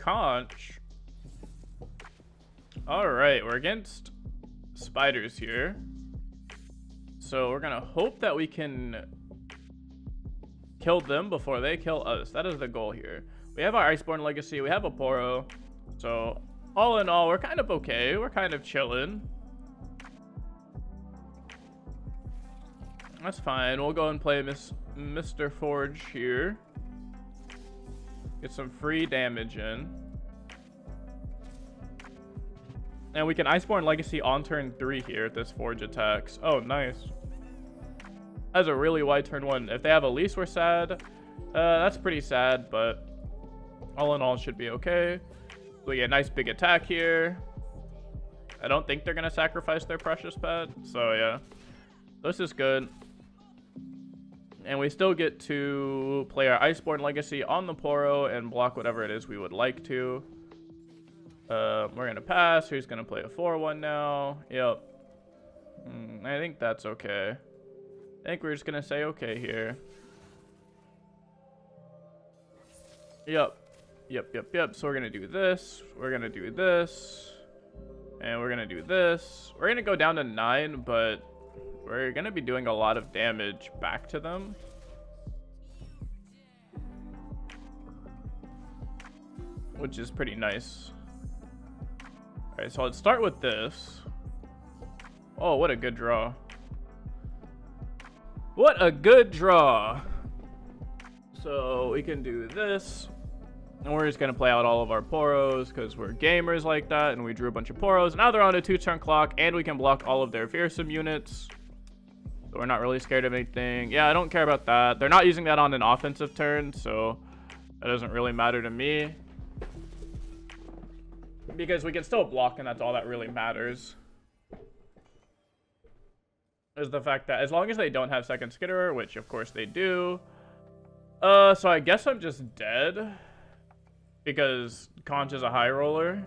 conch. Alright, we're against spiders here. So we're gonna hope that we can kill them before they kill us. That is the goal here. We have our Iceborn Legacy. We have a Poro. So all in all, we're kind of okay. We're kind of chilling. That's fine. We'll go and play Mr. Forge here. Get some free damage in. And we can Iceborn Legacy on turn 3 here if this Forge attacks. Oh, nice. That's a really wide turn 1. If they have Elise, we're sad. That's pretty sad, but all in all, should be okay. We get a nice big attack here. I don't think they're going to sacrifice their precious pet. So, yeah. This is good. And we still get to play our Iceborn Legacy on the Poro and block whatever it is we would like to. We're going to pass. Who's going to play a 4-1 now? Yep. I think that's okay. I think we're just going to say okay here. Yep. So we're going to do this. We're going to do this. And we're going to do this. We're going to go down to 9, but we're going to be doing a lot of damage back to them. Which is pretty nice. Alright, so let's start with this. Oh, what a good draw. What a good draw. So we can do this. And we're just going to play out all of our Poros because we're gamers like that. And we drew a bunch of Poros. Now they're on a 2-turn clock. And we can block all of their fearsome units. So we're not really scared of anything. Yeah, I don't care about that. They're not using that on an offensive turn. So that doesn't really matter to me. Because we can still block, and that's all that really matters. Is the fact that as long as they don't have second skitterer, which of course they do. So I guess I'm just dead. Because Conch is a high roller.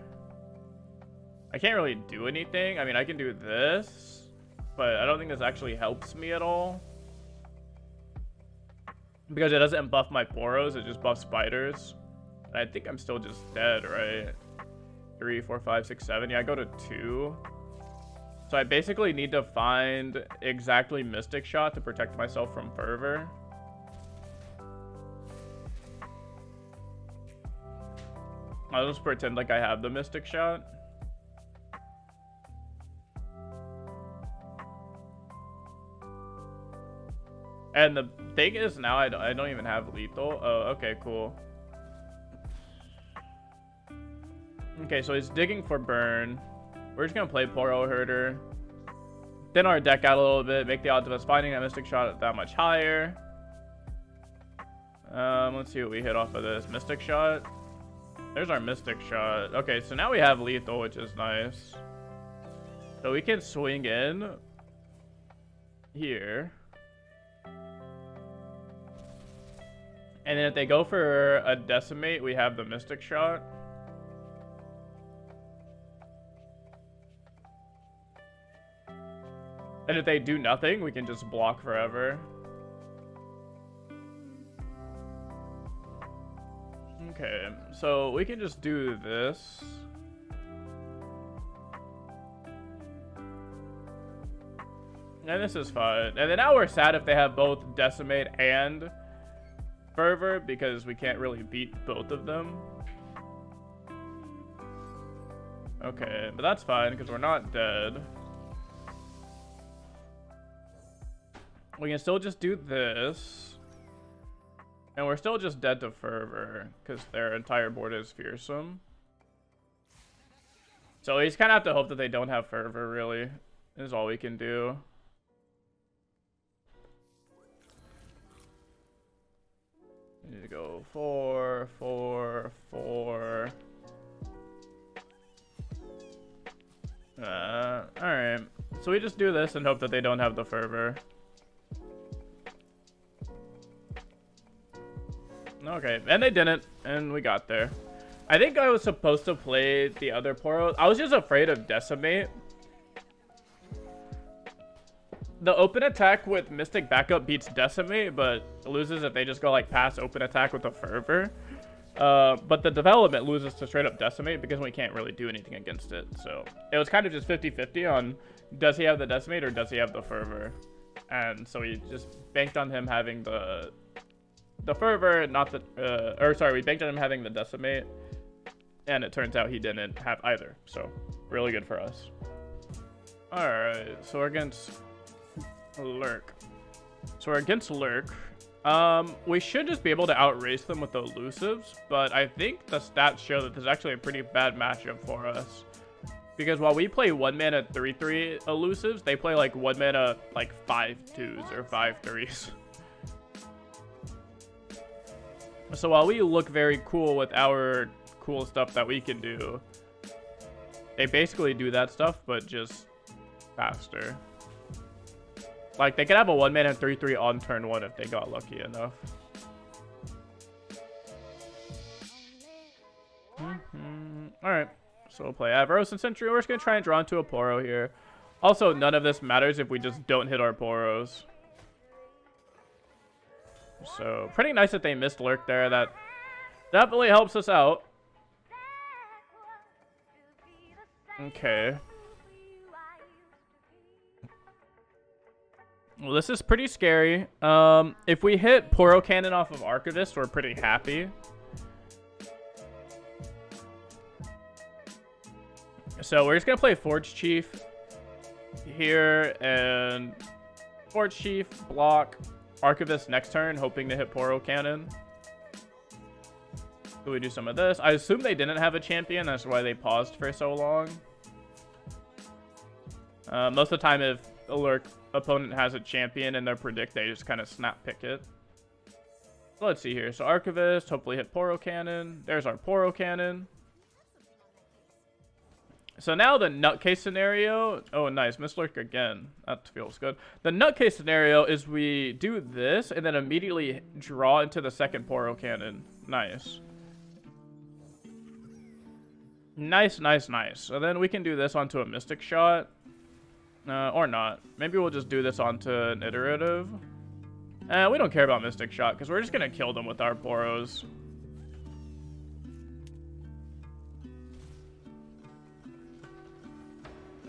I can't really do anything. I mean, I can do this. But I don't think this actually helps me at all. Because it doesn't buff my Poros, it just buffs spiders. And I think I'm still just dead, right? 3, 4, 5, 6, 7. Yeah, I go to 2. So I basically need to find exactly Mystic Shot to protect myself from Fervor. I'll just pretend like I have the Mystic Shot. And the thing is now I don't even have lethal. Oh, okay, cool. Okay, so he's digging for burn. We're just going to play Poro Herder. Thin our deck out a little bit. Make the odds of us finding that Mystic Shot that much higher. Let's see what we hit off of this. Mystic Shot. There's our Mystic Shot. Okay, so now we have lethal, which is nice. So we can swing in here. And then if they go for a Decimate, we have the Mystic Shot. And if they do nothing, we can just block forever. Okay, so we can just do this. And this is fine. And then now we're sad if they have both Decimate and Fervor, because we can't really beat both of them. Okay, but that's fine because we're not dead. We can still just do this. And we're still just dead to Fervor because their entire board is fearsome. So we just kind of have to hope that they don't have Fervor, really. This is all we can do. We need to go 4, 4, 4. Alright. So we just do this and hope that they don't have the Fervor. Okay, and they didn't, and we got there. I think I was supposed to play the other Poro. I was just afraid of Decimate. The open attack with Mystic Backup beats Decimate, but loses if they just go like past open attack with a Fervor. But the development loses to straight up decimate because we can't really do anything against it. So it was kind of just 50-50 on does he have the decimate or does he have the fervor. And so we just banked on him having the fervor, not the or sorry, we banked on him having the decimate, and it turns out he didn't have either. So really good for us. All right, so we're against Lurk. We should just be able to outrace them with the elusives, but I think the stats show that this is actually a pretty bad matchup for us. Because while we play 1-mana 3/3 elusives, they play like 1-mana like 5/2s or 5/3s. So while we look very cool with our cool stuff that we can do, they basically do that stuff, but just faster. Like, they could have a 1-mana 3/3 on turn 1 if they got lucky enough. Alright, so we'll play Avaros and Sentry. We're just going to try and draw into a Poro here. Also, none of this matters if we just don't hit our Poros. So, pretty nice that they missed Lurk there. That definitely helps us out. Okay. Well, this is pretty scary. If we hit Poro Cannon off of Archivist, we're pretty happy. So we're just going to play Forge Chief here, and Forge Chief, block, Archivist next turn, hoping to hit Poro Cannon. So we do some of this. I assume they didn't have a champion, that's why they paused for so long. Most of the time, if a Lurk opponent has a champion in their predict, they just kind of snap pick it. So let's see here. So Archivist, hopefully hit Poro Cannon. There's our Poro Cannon. So now the nutcase scenario. Oh, nice. Miss Lurk again. That feels good. The nutcase scenario is we do this and then immediately draw into the second Poro Cannon. Nice. Nice, nice, nice. So then we can do this onto a Mystic Shot. Or not. Maybe we'll just do this onto an Iterative. We don't care about Mystic Shot because we're just going to kill them with our Poros.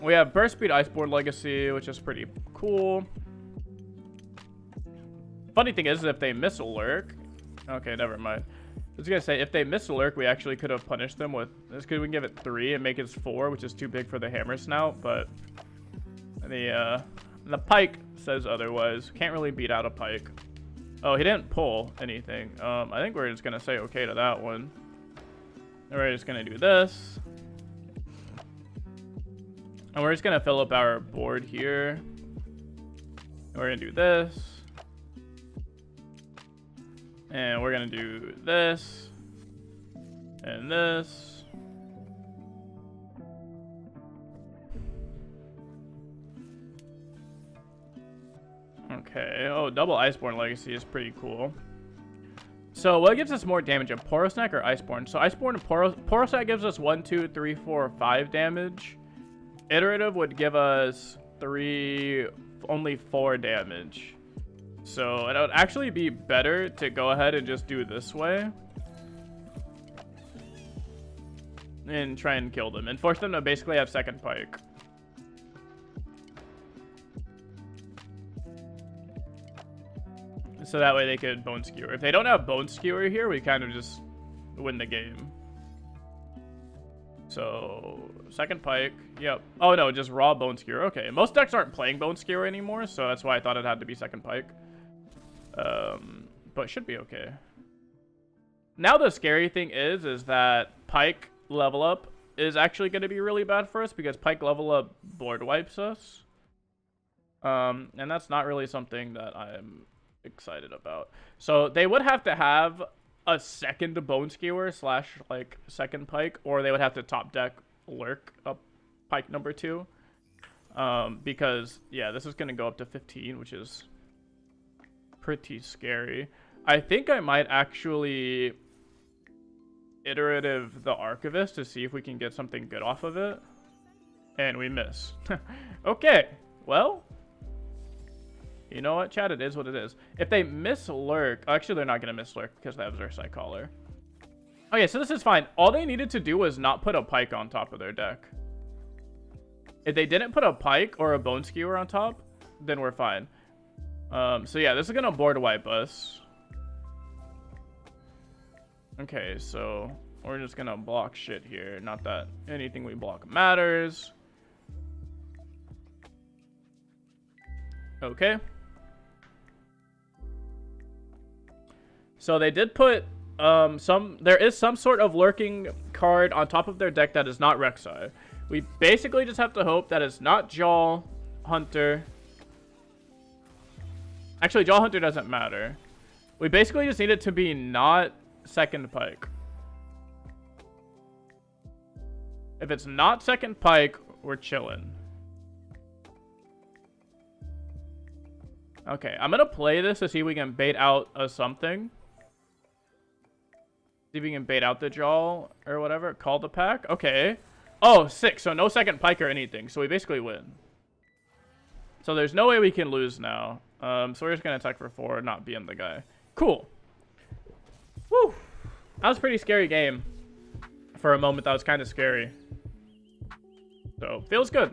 We have Burst Speed Iceborn Legacy, which is pretty cool. Funny thing is, if they miss a Lurk... Okay, never mind. I was going to say, if they miss a Lurk, we actually could have punished them with... This because we can give it 3 and make it 4, which is too big for the Hammer Snout, but... The Pike says otherwise. Can't really beat out a Pike. Oh, he didn't pull anything. I think we're just going to say okay to that one. And we're just going to do this. And we're just going to fill up our board here. And we're going to do this. And we're going to do this. And this. Okay. Oh, double Iceborn Legacy is pretty cool. So what gives us more damage, a Poro Snack or Iceborn? So Iceborn and Poro Snack gives us 1, 2, 3, 4, 5 damage. Iterative would give us only 4 damage. So it would actually be better to go ahead and just do this way. And try and kill them. And force them to basically have second Pike. So that way they could Bone Skewer. If they don't have Bone Skewer here, we kind of just win the game. So, second Pike. Yep. Oh, no, just raw Bone Skewer. Okay, most decks aren't playing Bone Skewer anymore, so that's why I thought it had to be second Pike. But it should be okay. Now the scary thing is that Pike level up is actually going to be really bad for us because Pike level up board wipes us. And that's not really something that I'm excited about. So they would have to have a second Bone Skewer / like second Pike, or they would have to top deck Lurk up Pike number 2. Because yeah, this is going to go up to 15, which is pretty scary. I think I might actually Iterative the Archivist to see if we can get something good off of it. And we miss. Okay, well, you know what, chat? It is what it is. If they miss Lurk... Actually, they're not going to miss Lurk because they have Xerxai Collar. Okay, so this is fine. All they needed to do was not put a pike on top of their deck. If they didn't put a pike or a bone skewer on top, then we're fine. So yeah, this is gonna board wipe us. Okay, so we're just gonna block shit here. Not that anything we block matters. Okay. So they did put there is some sort of lurking card on top of their deck that is not Rek'Sai. We basically just have to hope that it's not Jaw Hunter. Actually, Jaw Hunter doesn't matter. We basically just need it to be not second pike. If it's not second pike, we're chilling. Okay, I'm gonna play this to see if we can bait out a something. See if we can bait out the Jaw or whatever. Call the pack. Okay. Oh, 6. So no second pike or anything. So we basically win. So there's no way we can lose now. So we're just gonna attack for 4, not being the guy. Cool. Woo. That was a pretty scary game. For a moment, that was kind of scary. So feels good.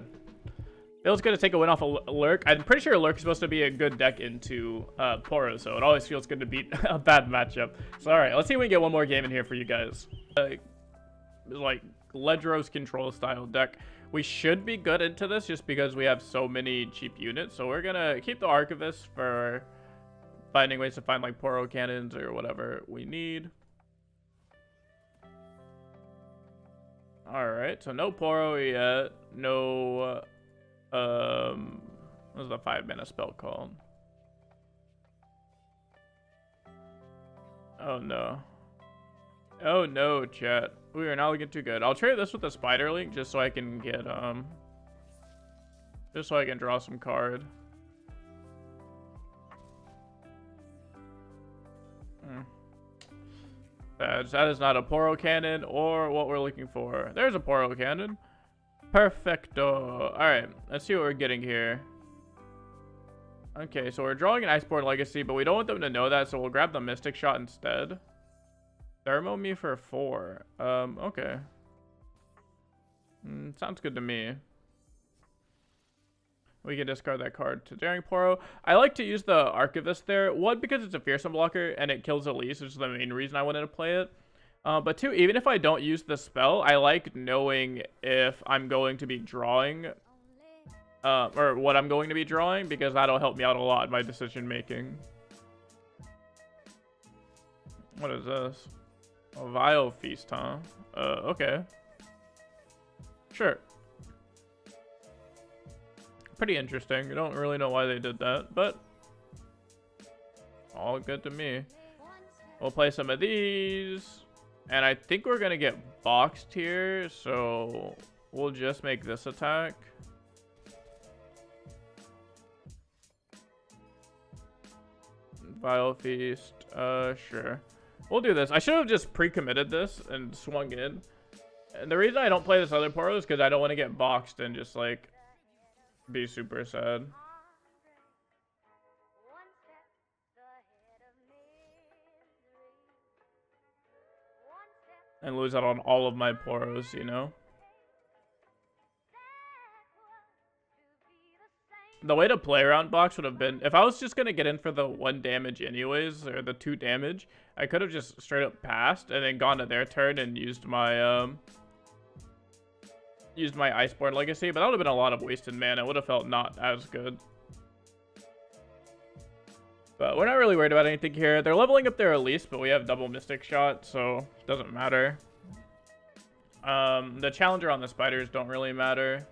Feels good to take a win off a Lurk. I'm pretty sure Lurk is supposed to be a good deck into Poro, so it always feels good to beat a bad matchup. So alright, let's see if we can get one more game in here for you guys. Like Ledros control style deck. We should be good into this just because we have so many cheap units. So we're gonna keep the Archivist for finding ways to find like Poro cannons or whatever we need. Alright, so no Poro yet. No what was the 5-mana spell called? Oh no. Oh no, chat. We are not looking too good. I'll trade this with the Spider Link just so I can get just so I can draw some card. That is not a Poro cannon or what we're looking for. There's a Poro cannon. Perfecto. Alright, let's see what we're getting here. Okay, so we're drawing an Iceborn Legacy, but we don't want them to know that, so we'll grab the Mystic Shot instead. Thermo me for 4. Okay. Sounds good to me. We can discard that card to Daring Poro. I like to use the Archivist there. One, because it's a fearsome blocker and it kills Elise, which is the main reason I wanted to play it. But two, even if I don't use the spell, I like knowing if I'm going to be drawing, or what I'm going to be drawing, because that'll help me out a lot in my decision making. What is this? A Vile Feast, huh? Okay. Sure. Pretty interesting. I don't really know why they did that, but all good to me. We'll play some of these. And I think we're going to get boxed here, so we'll just make this attack. Vile Feast. Sure. We'll do this. I should have just pre-committed this and swung in. And the reason I don't play this other Poro is because I don't want to get boxed and just, like, be super sad. And lose out on all of my Poros, you know? The way to play around box would have been, if I was just going to get in for the 1 damage anyways, or the 2 damage, I could have just straight up passed and then gone to their turn and used my Iceborn Legacy, but that would have been a lot of wasted mana. It would have felt not as good. But we're not really worried about anything here. They're leveling up their Elise, but we have double Mystic Shot, so it doesn't matter. The Challenger on the Spiders don't really matter.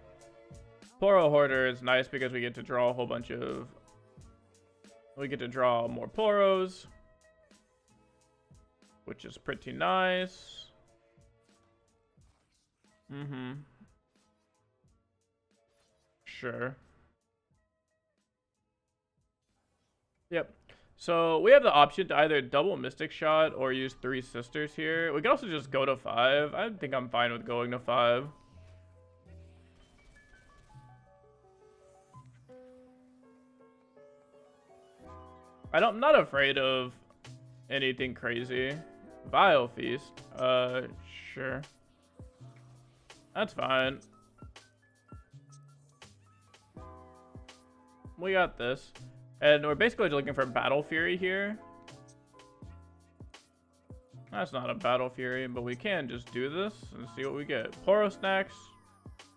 Poro Hoarder is nice because we get to draw a whole bunch of... We get to draw more Poros, which is pretty nice. Sure. Yep. So we have the option to either double Mystic Shot or use 3 Sisters here. We can also just go to 5. I think I'm fine with going to 5. I'm not afraid of anything crazy, Vile Feast. Sure. That's fine. We got this. And we're basically looking for Battle Fury here. That's not a Battle Fury, but we can just do this and see what we get. Poro snacks.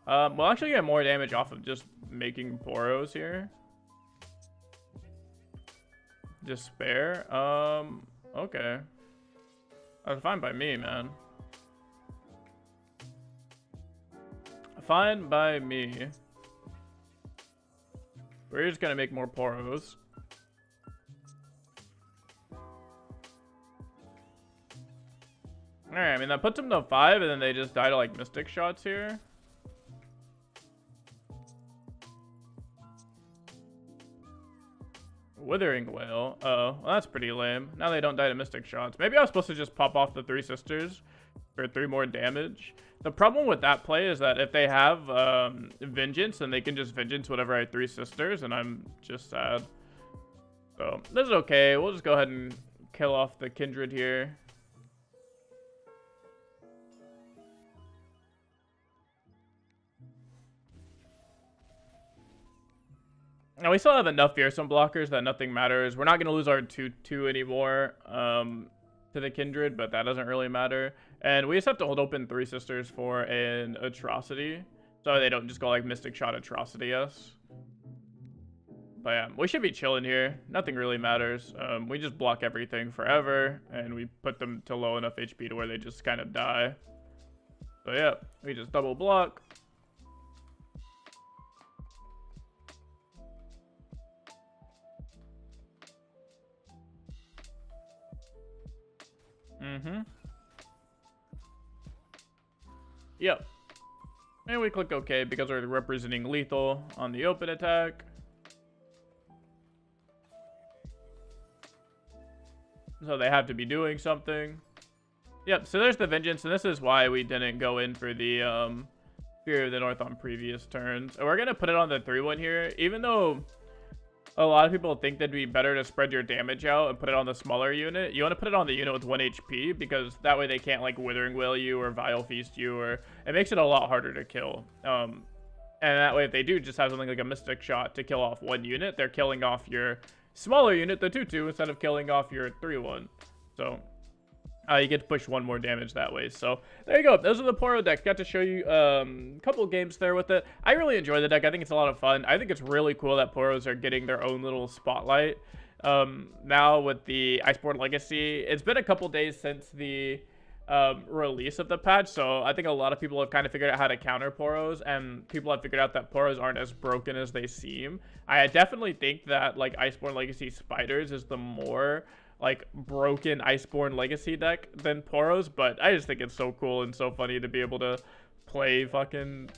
We'll actually get more damage off of just making Poros here. Despair. Okay. That's fine by me, man. Fine by me. We're just gonna make more Poros. Alright, I mean, that puts them to 5, and then they just die to, like, Mystic Shots here. Withering Whale. Oh, well, that's pretty lame. Now they don't die to Mystic Shots. Maybe I was supposed to just pop off the 3 Sisters for 3 more damage. The problem with that play is that if they have Vengeance, then they can just Vengeance whatever I have 3 Sisters, and I'm just sad. So, this is okay. We'll just go ahead and kill off the Kindred here. Now, we still have enough Fearsome blockers that nothing matters. We're not going to lose our 2/2 anymore to the Kindred, but that doesn't really matter. And we just have to hold open 3 Sisters for an Atrocity, so they don't just go like Mystic Shot Atrocity us. But yeah, we should be chilling here. Nothing really matters. We just block everything forever, and we put them to low enough HP to where they just kind of die. So yeah, we just double block. Yep. And we click OK because we're representing lethal on the open attack. So they have to be doing something. Yep, so there's the Vengeance, and this is why we didn't go in for the Fury of the North on previous turns. And we're going to put it on the 3-1 here, even though a lot of people think that'd be better to spread your damage out and put it on the smaller unit. You want to put it on the unit with 1 HP because that way they can't like Withering Wail you or Vile Feast you, or it makes it a lot harder to kill. And that way if they do just have something like a Mystic Shot to kill off 1 unit, they're killing off your smaller unit, the 2/2, instead of killing off your 3/1. So you get to push 1 more damage that way. So there you go. Those are the Poro decks. Got to show you a couple games there with it. I really enjoy the deck. I think it's a lot of fun. I think it's really cool that Poros are getting their own little spotlight. Now with the Iceborn Legacy, it's been a couple days since the release of the patch, so I think a lot of people have kind of figured out how to counter Poros, and people have figured out that Poros aren't as broken as they seem. I definitely think that like Iceborn Legacy Spiders is the more like broken Iceborn Legacy deck than Poros, but I just think it's so cool and so funny to be able to play fucking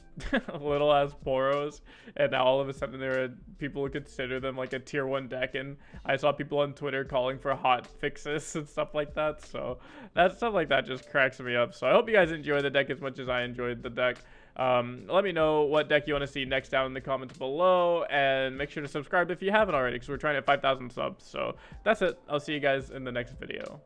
little ass Poros, and now all of a sudden there are people who consider them like a tier 1 deck, and I saw people on Twitter calling for hot fixes and stuff like that. So that stuff like that just cracks me up. So I hope you guys enjoy the deck as much as I enjoyed the deck. Let me know what deck you want to see next down in the comments below, and make sure to subscribe if you haven't already, because we're trying to hit 5,000 subs. So that's it. I'll see you guys in the next video.